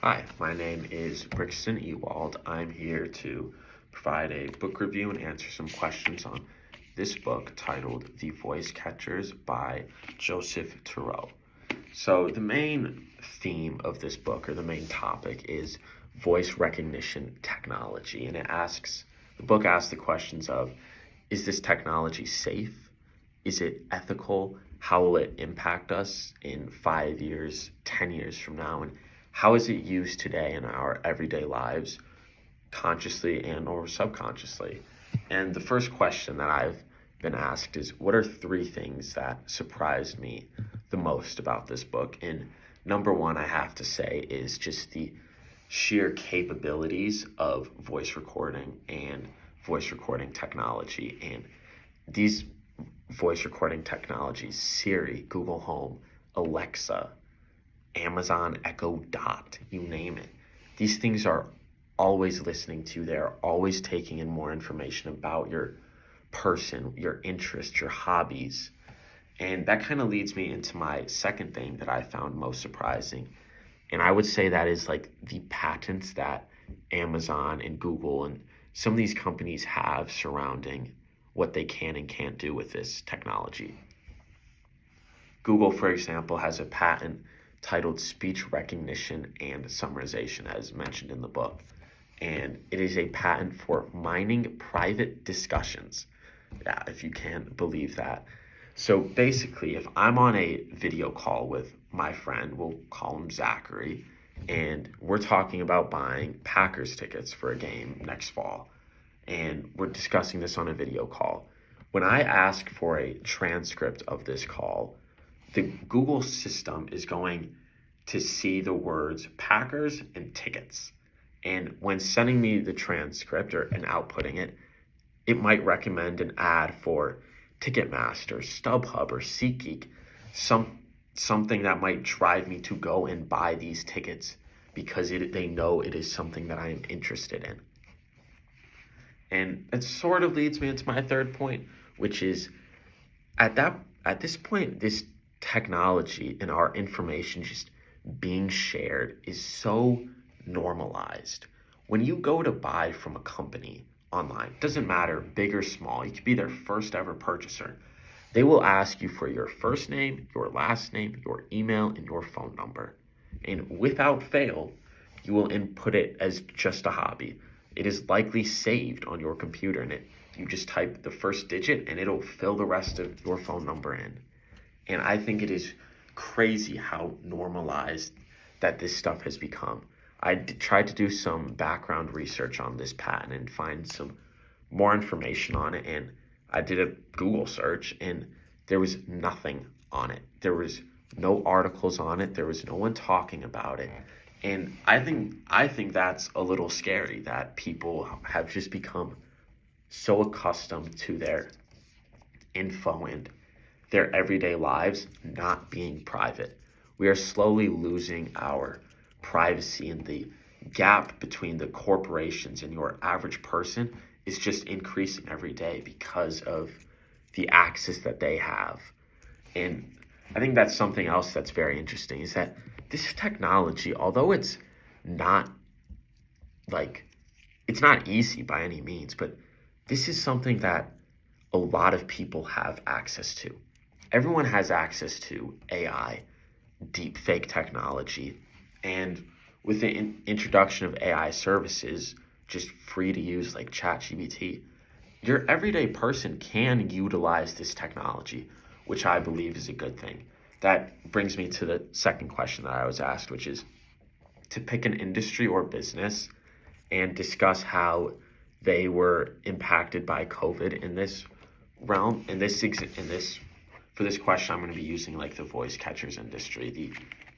Hi, my name is Brixton Ewald. I'm here to provide a book review and answer some questions on this book titled The Voice Catchers by Joseph Turow. So the main theme of this book, or the main topic, is voice recognition technology. And the book asks the questions of, is this technology safe? Is it ethical? How will it impact us in 5 years, 10 years from now? And how is it used today in our everyday lives, consciously and or subconsciously? And the first question that I've been asked is, what are 3 things that surprised me the most about this book? And number one, I have to say, is just the sheer capabilities of voice recording and voice recording technology. And these voice recording technologies, Siri, Google Home, Alexa, Amazon Echo Dot, you name it. These things are always listening to you. They're always taking in more information about your person, your interests, your hobbies. And that kind of leads me into my second thing that I found most surprising. And I would say that is like the patents that Amazon and Google and some of these companies have surrounding what they can and can't do with this technology. Google, for example, has a patent titled Speech Recognition and Summarization, as mentioned in the book. And it is a patent for mining private discussions. Yeah, if you can believe that. So basically, if I'm on a video call with my friend, we'll call him Zachary, and we're talking about buying Packers tickets for a game next fall, and we're discussing this on a video call. When I ask for a transcript of this call, the Google system is going to see the words Packers and tickets. And when sending me the transcript and outputting it, it might recommend an ad for Ticketmaster, StubHub, or SeatGeek, something that might drive me to go and buy these tickets because they know it is something that I am interested in. And it sort of leads me into my third point, which is at this point, this technology and our information just being shared is so normalized. When you go to buy from a company online, it doesn't matter big or small, you could be their first ever purchaser. They will ask you for your first name, your last name, your email, and your phone number. And without fail, you will input it as just a hobby. It is likely saved on your computer, and you just type the first digit and it'll fill the rest of your phone number in. And I think it is crazy how normalized that this stuff has become. I tried to do some background research on this patent and find some more information on it. And I did a Google search and there was nothing on it. There was no articles on it. There was no one talking about it. And I think that's a little scary that people have just become so accustomed to their info and their everyday lives not being private. We are slowly losing our privacy, and the gap between the corporations and your average person is just increasing every day because of the access that they have. And I think that's something else that's very interesting, is that this technology, although it's not easy by any means, but this is something that a lot of people have access to. Everyone has access to AI, deepfake technology, and with the introduction of AI services, just free to use like ChatGPT, your everyday person can utilize this technology, which I believe is a good thing. That brings me to the second question that I was asked, which is to pick an industry or business and discuss how they were impacted by COVID in this realm. For this question, I'm going to be using like the voice catchers industry, the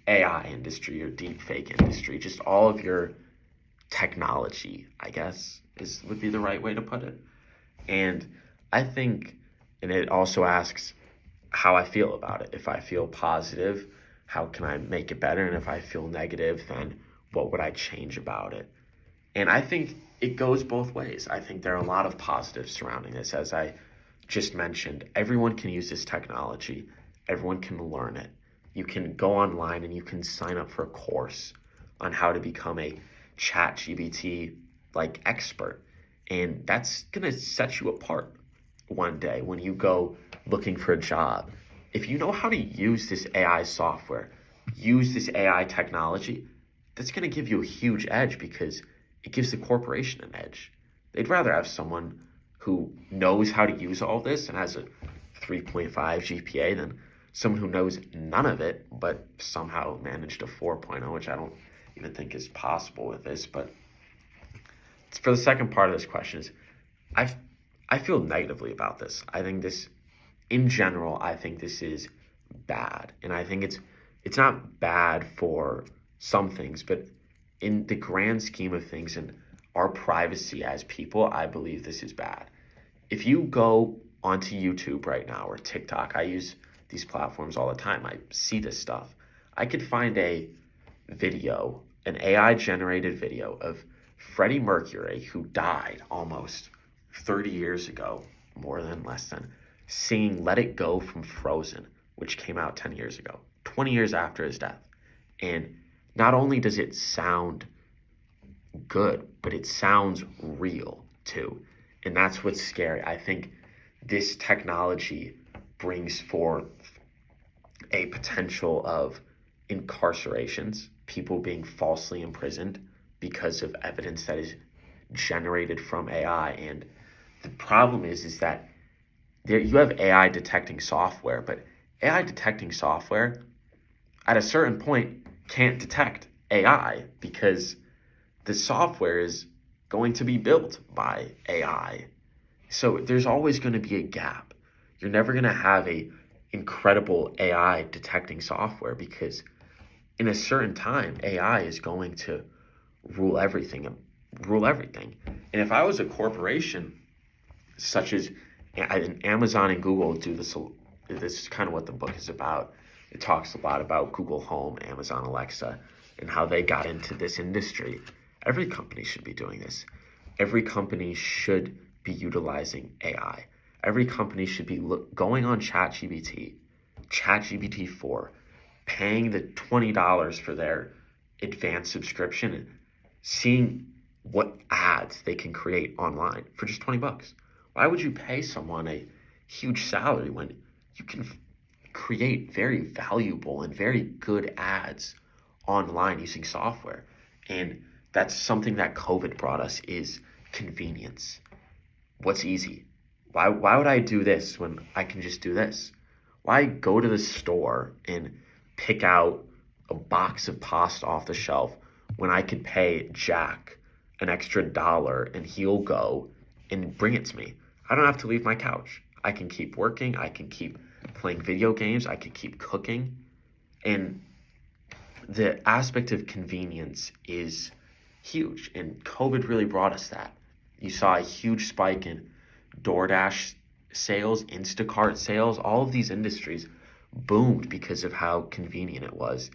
AI industry, or deepfake industry, just all of your technology, I guess, would be the right way to put it. And I think, and it also asks how I feel about it. If I feel positive, how can I make it better? And if I feel negative, then what would I change about it? And I think it goes both ways. I think there are a lot of positives surrounding this. As I just mentioned, everyone can use this technology. Everyone can learn it. You can go online and you can sign up for a course on how to become a ChatGPT like expert. And that's going to set you apart one day when you go looking for a job. If you know how to use this AI software, use this AI technology, that's going to give you a huge edge because it gives the corporation an edge. They'd rather have someone who knows how to use all this and has a 3.5 GPA than someone who knows none of it but somehow managed a 4.0, which I don't even think is possible with this. But for the second part of this question is, I feel negatively about this. I think this, in general, I think this is bad. And I think it's not bad for some things, but in the grand scheme of things and our privacy as people, I believe this is bad. If you go onto YouTube right now or TikTok, I use these platforms all the time. I see this stuff. I could find a video, an AI generated video of Freddie Mercury, who died almost 30 years ago, less than, singing Let It Go from Frozen, which came out 10 years ago, 20 years after his death. And not only does it sound good, but it sounds real too. And that's what's scary. I think this technology brings forth a potential of incarcerations, people being falsely imprisoned because of evidence that is generated from AI. And the problem is that you have AI detecting software, but AI detecting software at a certain point can't detect AI because the software is going to be built by AI. So there's always going to be a gap. You're never going to have a incredible AI detecting software because in a certain time, AI is going to rule everything. And if I was a corporation such as Amazon and Google do this is kind of what the book is about. It talks a lot about Google Home, Amazon Alexa, and how they got into this industry. Every company should be doing this. Every company should be utilizing AI. Every company should be going on ChatGPT 4, paying the $20 for their advanced subscription and seeing what ads they can create online for just $20. Why would you pay someone a huge salary when you can create very valuable and very good ads online using software? And that's something that COVID brought us is convenience. What's easy? Why would I do this when I can just do this? Why go to the store and pick out a box of pasta off the shelf when I could pay Jack an extra $1 and he'll go and bring it to me? I don't have to leave my couch. I can keep working. I can keep playing video games. I can keep cooking. And the aspect of convenience is huge. And COVID really brought us that. You saw a huge spike in DoorDash sales, Instacart sales. All of these industries boomed because of how convenient it was.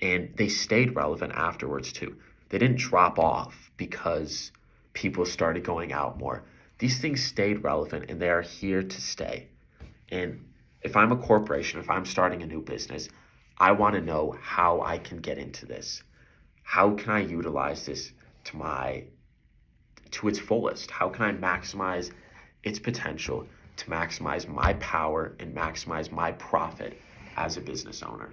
And they stayed relevant afterwards too. They didn't drop off because people started going out more. These things stayed relevant and they are here to stay. And if I'm a corporation, if I'm starting a new business, I want to know how I can get into this. How can I utilize this to its fullest? How can I maximize its potential to maximize my power and maximize my profit as a business owner?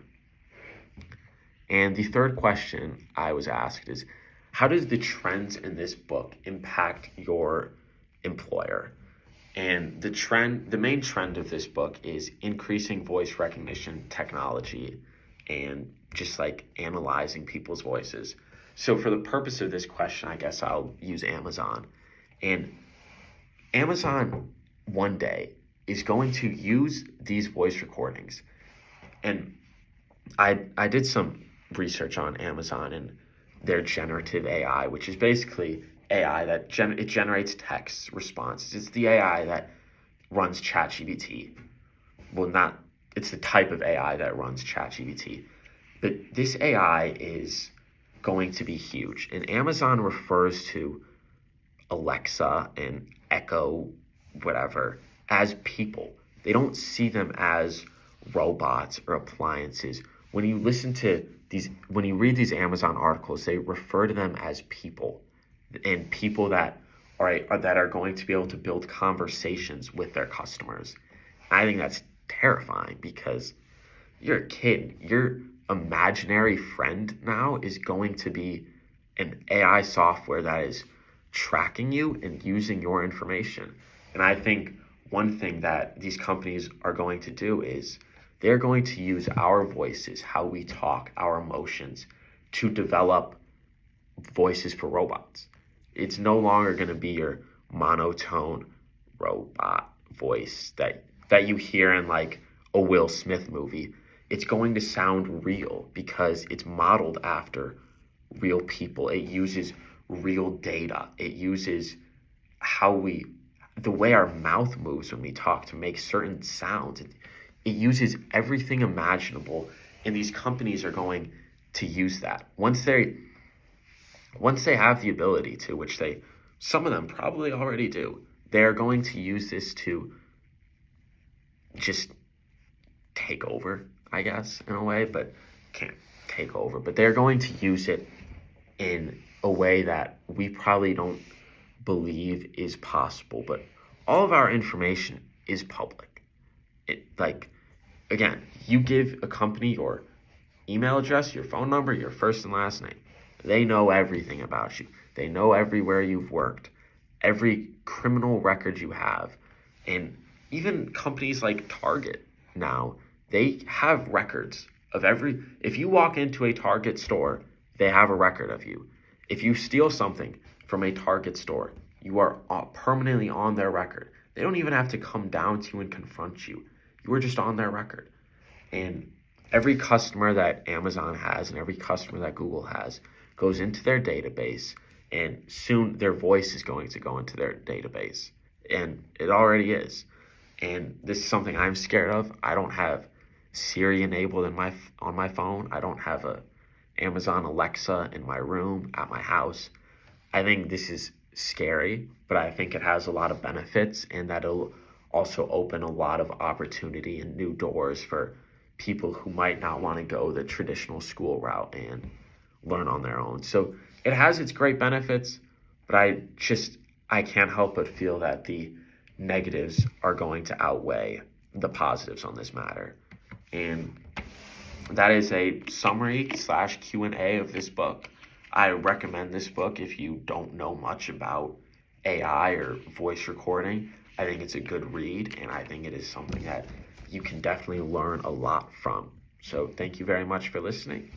And the third question I was asked is, how does the trends in this book impact your employer? And the main trend of this book is increasing voice recognition technology and just like analyzing people's voices. So for the purpose of this question, I guess I'll use Amazon. And Amazon one day is going to use these voice recordings. And I did some research on Amazon and their generative AI, which is basically AI that it generates text responses. It's the AI that runs ChatGPT. Well, it's the type of AI that runs ChatGPT. But this AI is going to be huge. And Amazon refers to Alexa and Echo, whatever, as people. They don't see them as robots or appliances. When you listen to when you read these Amazon articles, they refer to them as people, and people that are going to be able to build conversations with their customers. I think that's terrifying because you're a kid. Your imaginary friend now is going to be an AI software that is tracking you and using your information. And I think one thing that these companies are going to do is they're going to use our voices, how we talk, our emotions, to develop voices for robots. It's no longer going to be your monotone robot voice that you hear in like a Will Smith movie. It's going to sound real because it's modeled after real people. It uses real data. It uses the way our mouth moves when we talk to make certain sounds. It uses everything imaginable, and these companies are going to use that. Once they have the ability to, which some of them probably already do, they're going to use this to just take over, I guess, in a way, but can't take over. But they're going to use it in a way that we probably don't believe is possible. But all of our information is public. Again, you give a company your email address, your phone number, your first and last name. They know everything about you. They know everywhere you've worked, every criminal record you have. And even companies like Target now, they have records of if you walk into a Target store, they have a record of you. If you steal something from a Target store, you are permanently on their record. They don't even have to come down to you and confront you. You are just on their record. And every customer that Amazon has and every customer that Google has goes into their database, and soon their voice is going to go into their database. And it already is. And this is something I'm scared of. I don't have Siri enabled on my phone. I don't have a Amazon Alexa in my room at my house. I think this is scary, but I think it has a lot of benefits, and that it'll also open a lot of opportunity and new doors for people who might not want to go the traditional school route and learn on their own. So it has its great benefits, but I can't help but feel that the negatives are going to outweigh the positives on this matter. And that is a summary / Q&A of this book. I recommend this book if you don't know much about AI or voice recording. I think it's a good read, and I think it is something that you can definitely learn a lot from. So thank you very much for listening.